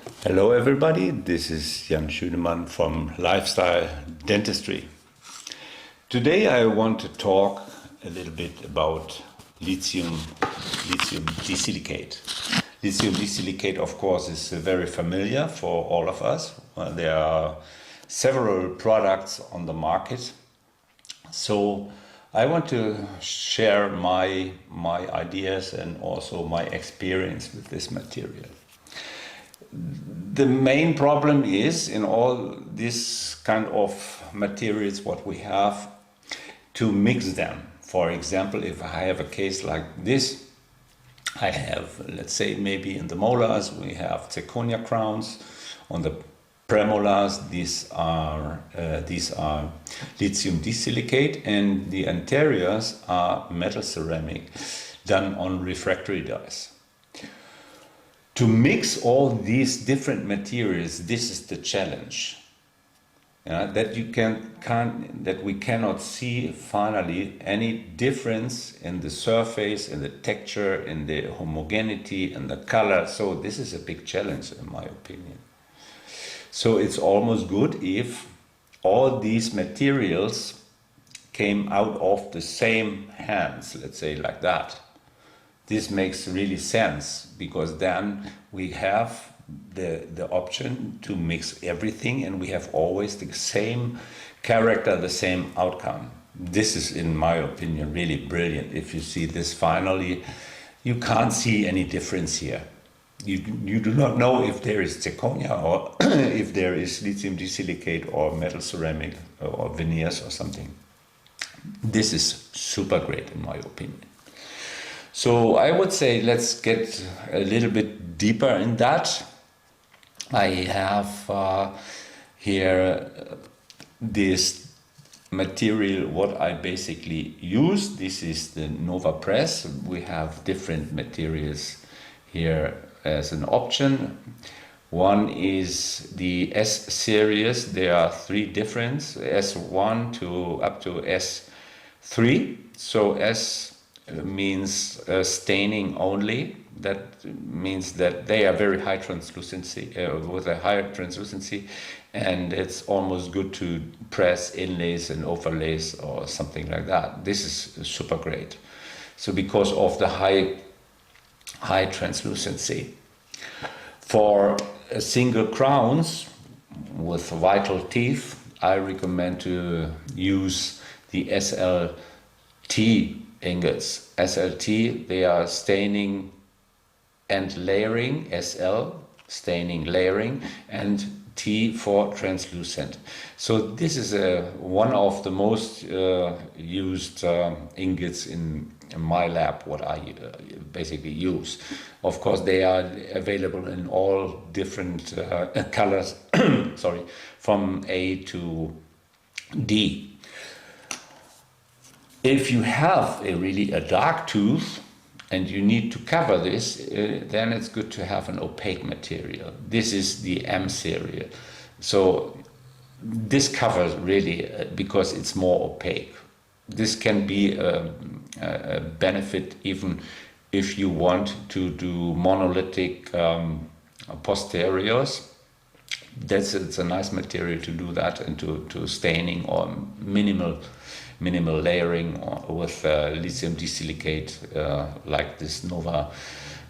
Hello everybody, this is Jan Schünemann from Lifestyle Dentistry. Today I want to talk a little bit about lithium disilicate. Lithium disilicate, of course, is very familiar for all of us. There are several products on the market. So I want to share my ideas and also my experience with this material. The main problem is in all this kind of materials what we have to mix them. For example, if I have a case like this, I have, let's say, maybe in the molars we have zirconia crowns. On the premolars, these are lithium disilicate, and the anteriors are metal ceramic done on refractory dies. To mix all these different materials, this is the challenge. That we cannot see finally any difference in the surface, in the texture, in the homogeneity, and the color. So this is a big challenge in my opinion. So it's almost good if all these materials came out of the same hands, let's say like that. This makes really sense, because then we have the option to mix everything and we have always the same character, the same outcome. This is, in my opinion, really brilliant. If you see this finally, you can't see any difference here. You do not know if there is zirconia or if there is lithium disilicate or metal ceramic or veneers or something. This is super great in my opinion. So I would say let's get a little bit deeper in that. I have here this material what I basically use. This is the Nova Press. We have different materials here as an option. One is the S series. There are three different, S1 to up to S3. So S means staining only. That means that they are very high translucency, with a higher translucency, and it's almost good to press inlays and overlays or something like that. This is super great. So because of the high translucency. For single crowns with vital teeth, I recommend to use the SLT ingots. SLT, they are staining and layering, SL, staining, layering, and T for translucent. So this is one of the most used ingots in my lab, what I basically use. Of course, they are available in all different colors, sorry, from A to D. If you have a dark tooth and you need to cover this, then it's good to have an opaque material. This is the M series. So this covers really because it's more opaque. This can be a benefit even if you want to do monolithic posteriors. It's a nice material to do that, and to staining or minimal layering with lithium disilicate like this Nova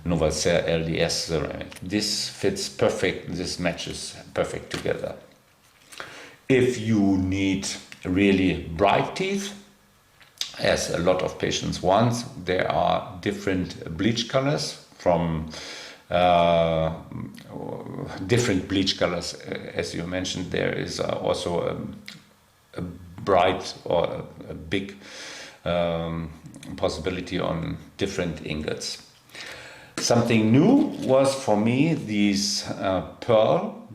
LDS ceramic. This fits perfect, this matches perfect together. If you need really bright teeth, as a lot of patients want, there are different bleach colors from different bleach colors. As you mentioned, there is also a bright or a big possibility on different ingots. Something new was for me these pearl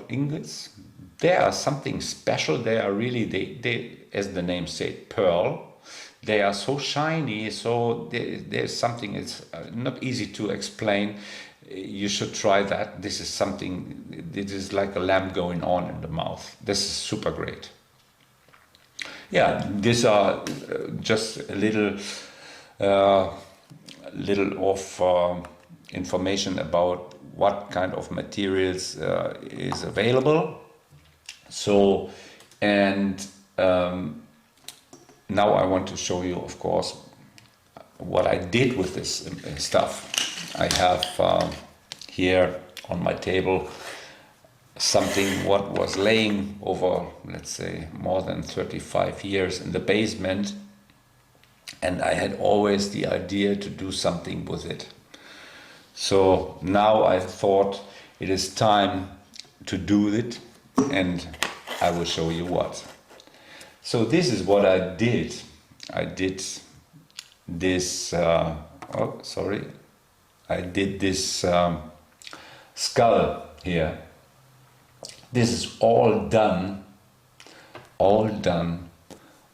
ingots. They are something special. They are really, they as the name says, pearl. They are so shiny, so there's something, it's not easy to explain. You should try that. This is something, it is like a lamp going on in the mouth. This is super great. Yeah, these are just a little of information about what kind of materials is available. So, and now I want to show you, of course, what I did with this stuff. I have here on my table something what was laying over, let's say, more than 35 years in the basement, and I had always the idea to do something with it. So now I thought it is time to do it, and I will show you what. So this is what I did. I did this, I did this skull here. This is all done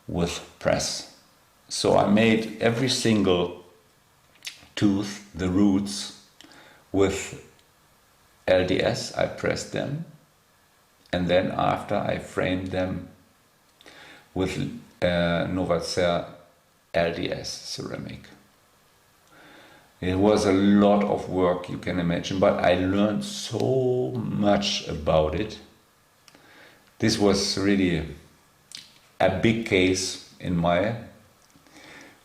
with press. So I made every single tooth, the roots, with LDS. I pressed them, and then after I framed them with Novacer LDS ceramic. It was a lot of work, you can imagine, but I learned so much about it. This was really a big case in my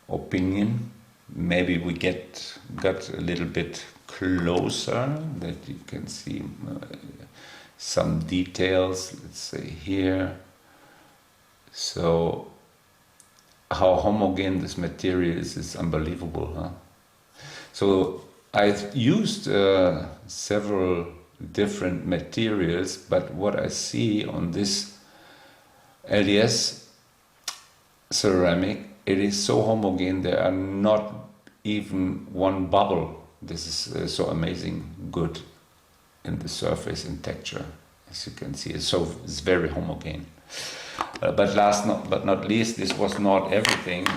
opinion. Maybe we got a little bit closer, that you can see some details, let's say here. So how homogeneous this material is unbelievable, huh? So I've used several different materials, but what I see on this LDS ceramic, it is so homogeneous, there are not even one bubble. This is so amazing good in the surface and texture, as you can see. It's very homogeneous. But last but not least, this was not everything.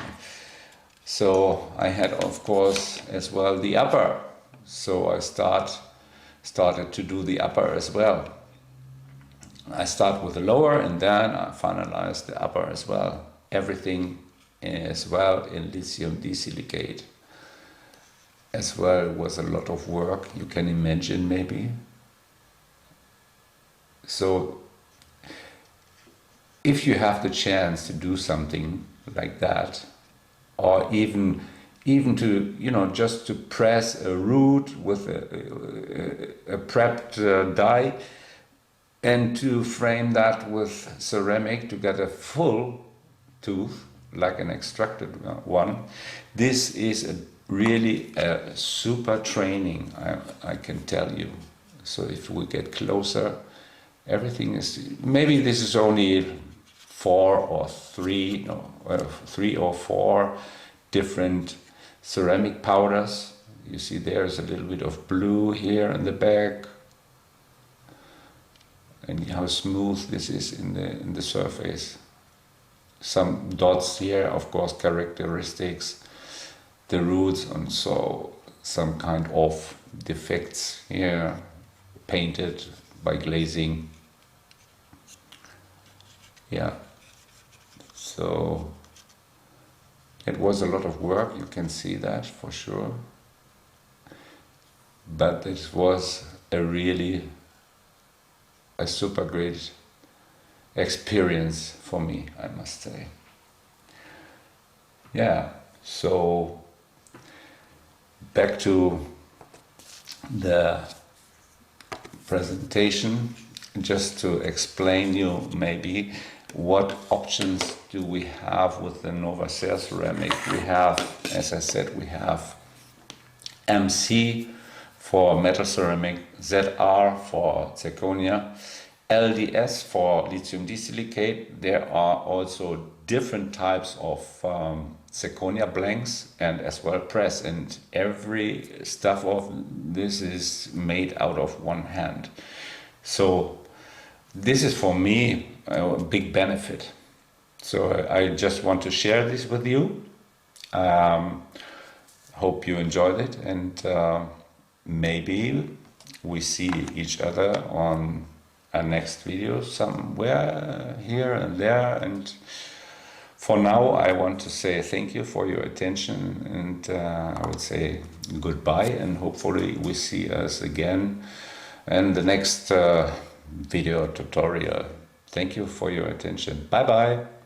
So I had, of course, as well the upper. So I started to do the upper as well. I start with the lower, and then I finalized the upper as well. Everything as well in lithium disilicate. As well, it was a lot of work, you can imagine maybe. So if you have the chance to do something like that, or even to, you know, just to press a root with a prepped die, and to frame that with ceramic to get a full tooth, like an extracted one, this is really a super training, I can tell you. So if we get closer, everything is, maybe this is only three or four different ceramic powders. You see there's a little bit of blue here in the back, and how smooth this is in the surface. Some dots here, of course, characteristics, the roots, and so some kind of defects here, painted by glazing. Yeah, so it was a lot of work, you can see that for sure. But it was a super great experience for me, I must say. Yeah, so back to the presentation, just to explain you maybe what options do we have with the Novacer ceramic. We have, as I said, we have MC for metal ceramic, ZR for zirconia, LDS for lithium disilicate. There are also different types of zirconia blanks and as well press, and every stuff of this is made out of one hand. So this is for me a big benefit. So I just want to share this with you. Hope you enjoyed it, and maybe we see each other on a next video somewhere here and there, and For now, I want to say thank you for your attention, and I would say goodbye, and hopefully we see us again in the next video tutorial. Thank you for your attention. Bye bye.